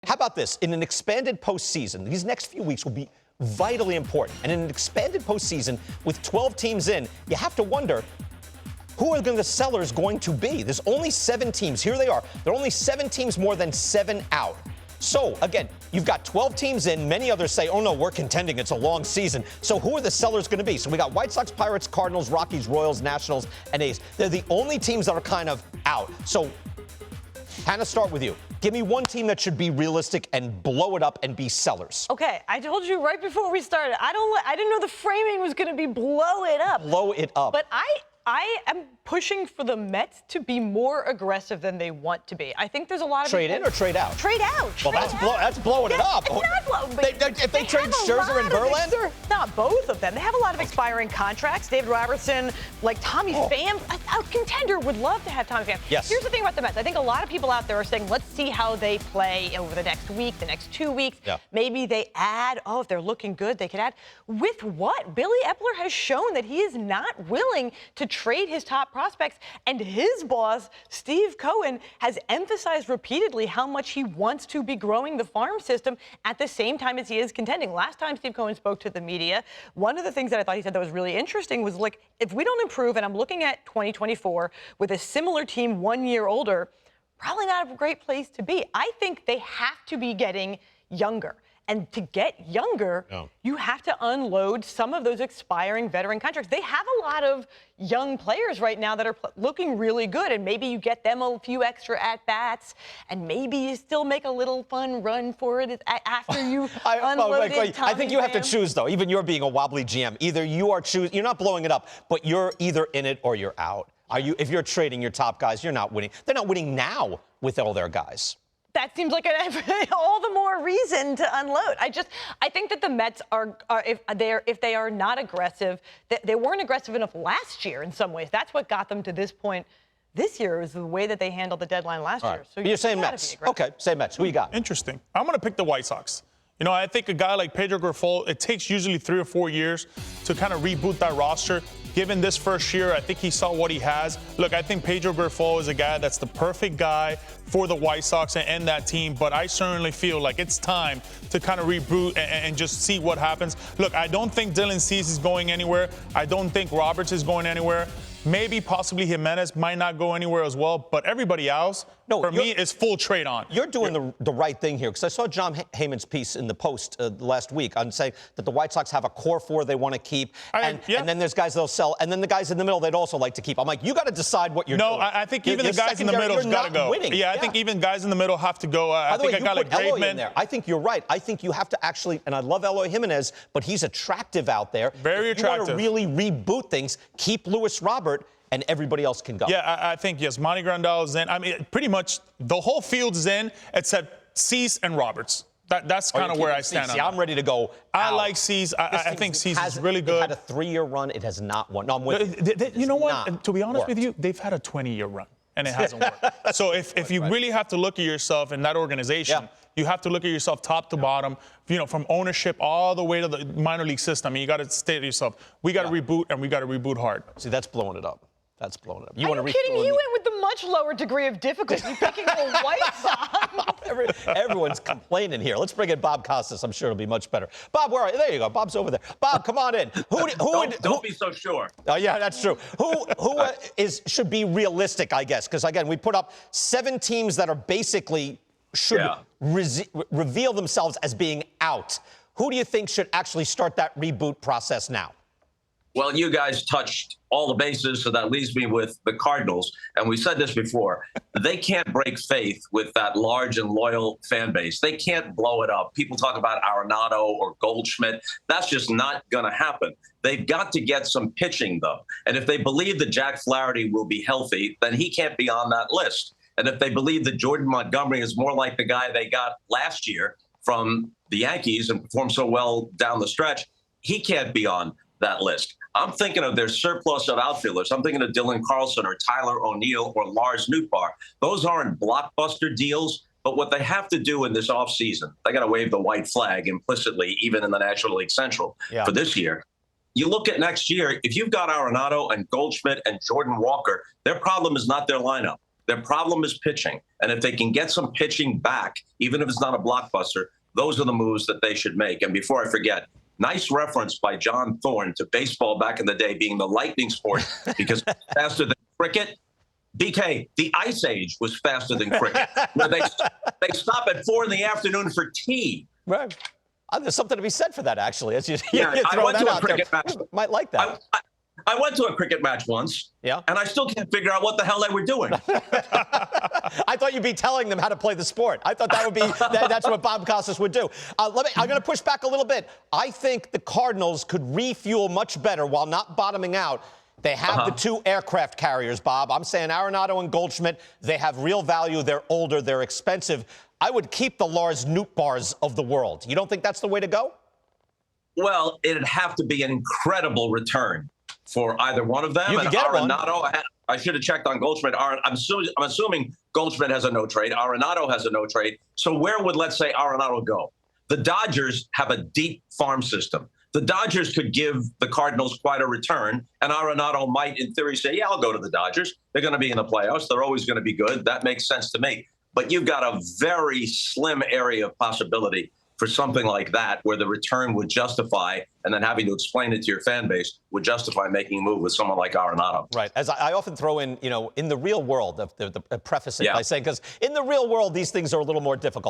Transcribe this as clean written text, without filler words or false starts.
How about this? In an expanded postseason, these next few weeks will be vitally important. And in an expanded postseason with 12 teams in, you have to wonder, who are the sellers going to be? There's only 7 teams. Here they are. There are only 7 teams more than 7 out. So, again, you've got 12 teams in. Many others say, oh, no, we're contending. It's a long season. So who are the sellers going to be? So we got White Sox, Pirates, Cardinals, Rockies, Royals, Nationals, and A's. They're the only teams that are kind of out. So, Hannah, start with you. Give me one team that should be realistic and blow it up and be sellers. Okay, I told you right before we started, I didn't know the framing was going to be blow it up. Blow it up. But I am pushing for the Mets to be more aggressive than they want to be. I think there's a lot of trade in or trade out? Trade out. Well, that's blowing it up. It's not blowing. If they trade Scherzer and Verlander? Not both of them. They have a lot of expiring contracts. David Robertson, like Tommy Pham, a contender would love to have Tommy Pham. Yes. Here's the thing about the Mets. I think a lot of people out there are saying, let's see how they play over the next week, the next 2 weeks. Yeah. Maybe they add, if they're looking good, they could add. With what? Billy Epler has shown that he is not willing to trade his top prospects, and his boss, Steve Cohen, has emphasized repeatedly how much he wants to be growing the farm system at the same time as he is contending. Last time Steve Cohen spoke to the media, one of the things that I thought he said that was really interesting was, like, if we don't improve, and I'm looking at 2024 with a similar team 1 year older, probably not a great place to be. I think they have to be getting younger. And to get younger, you have to unload some of those expiring veteran contracts. They have a lot of young players right now that are looking really good, and maybe you get them a few extra at-bats, and maybe you still make a little fun run for it after you unload it. I think you have to choose, though. Even you're being a wobbly GM. Either you are you're not blowing it up, but you're either in it or you're out. If you're trading your top guys, you're not winning. They're not winning now with all their guys. That seems like all the more reason to unload. I think that the Mets are if they are not aggressive, they weren't aggressive enough last year in some ways. That's what got them to this point. This year is the way that they handled the deadline last year. So you're saying Mets. Okay, say Mets. Who you got? Interesting. I'm going to pick the White Sox. You know, I think a guy like Pedro Grifol, it takes usually 3 or 4 years to kind of reboot that roster. Given this first year, I think he saw what he has. Look, I think Pedro Grifol is a guy that's the perfect guy for the White Sox and that team, but I certainly feel like it's time to kind of reboot and just see what happens. Look, I don't think Dylan Cease is going anywhere. I don't think Roberts is going anywhere. Maybe possibly Jimenez might not go anywhere as well, but everybody else, for me, is full trade on. You're doing the right thing here, because I saw John Heyman's piece in the Post last week on saying that the White Sox have a core 4 they want to keep, and then there's guys they'll sell, and then the guys in the middle they'd also like to keep. I'm like, you got to decide what you're doing. No, I think even the guys in the middle got to go. Winning. Yeah, I think even guys in the middle have to go. I think a guy like Graveman. There. I think you're right. I think you have to actually, and I love Eloy Jimenez, but he's attractive out there. Very attractive. You want to really reboot things, keep Luis Robert, and everybody else can go. Yeah, I think, yes, Monty Grandal is in. I mean, pretty much the whole field is in except Cease and Roberts. That's kind of where I stand on that. I'm ready to go. I like Cease. I think Cease is really good. It had a 3-year run. It has not won. No, I'm with you know what? To be honest with you, they've had a 20-year run, and it hasn't worked. So if you really have to look at yourself in that organization, you have to look at yourself top to bottom, from ownership all the way to the minor league system. I mean, you got to stay to yourself. We got to reboot, and we got to reboot hard. See, that's blowing it up. That's blowing it up. Are you kidding? You went with the much lower degree of difficulty picking the White Sox. Everyone's complaining here. Let's bring in Bob Costas. I'm sure it'll be much better. Bob, where are you? There you go. Bob's over there. Bob, come on in. Don't be so sure. Oh, yeah, that's true. Who should be realistic, I guess? Because, again, we put up 7 teams that are basically should reveal themselves as being out. Who do you think should actually start that reboot process now? Well, you guys touched all the bases, so that leaves me with the Cardinals. And we said this before. They can't break faith with that large and loyal fan base. They can't blow it up. People talk about Arenado or Goldschmidt. That's just not going to happen. They've got to get some pitching, though. And if they believe that Jack Flaherty will be healthy, then he can't be on that list. And if they believe that Jordan Montgomery is more like the guy they got last year from the Yankees and performed so well down the stretch, he can't be on that list. I'm thinking of their surplus of outfielders. I'm thinking of Dylan Carlson or Tyler O'Neill or Lars Nootbaar. Those aren't blockbuster deals, but what they have to do in this offseason, they got to wave the white flag implicitly, even in the National League Central for this year. You look at next year, if you've got Arenado and Goldschmidt and Jordan Walker, their problem is not their lineup. Their problem is pitching. And if they can get some pitching back, even if it's not a blockbuster, those are the moves that they should make. And before I forget, nice reference by John Thorne to baseball back in the day being the lightning sport because faster than cricket. BK, the Ice Age was faster than cricket, where they stop at 4 PM for tea. Right. There's something to be said for that, actually. As you Yeah, you I throw went that to a out there. cricket match. Might like that. I went to a cricket match once, Yeah. and I still can't figure out what the hell they were doing. I thought you'd be telling them how to play the sport. I thought that would be that's what Bob Costas would do. I'm going to push back a little bit. I think the Cardinals could refuel much better while not bottoming out. They have the 2 aircraft carriers, Bob. I'm saying Arenado and Goldschmidt. They have real value. They're older. They're expensive. I would keep the Lars Nootbaars of the world. You don't think that's the way to go? Well, it'd have to be an incredible return for either one of them. You could get Arenado, I should have checked on Goldschmidt. I'm assuming Goldschmidt has a no trade. Arenado has a no trade. So where would, let's say, Arenado go? The Dodgers have a deep farm system. The Dodgers could give the Cardinals quite a return, and Arenado might, in theory, say, yeah, I'll go to the Dodgers. They're going to be in the playoffs. They're always going to be good. That makes sense to me. But you've got a very slim area of possibility for something like that, where the return would justify, and then having to explain it to your fan base would justify making a move with someone like Arenado. Right. As I often throw in, in the real world, the preface it by saying, because in the real world, these things are a little more difficult.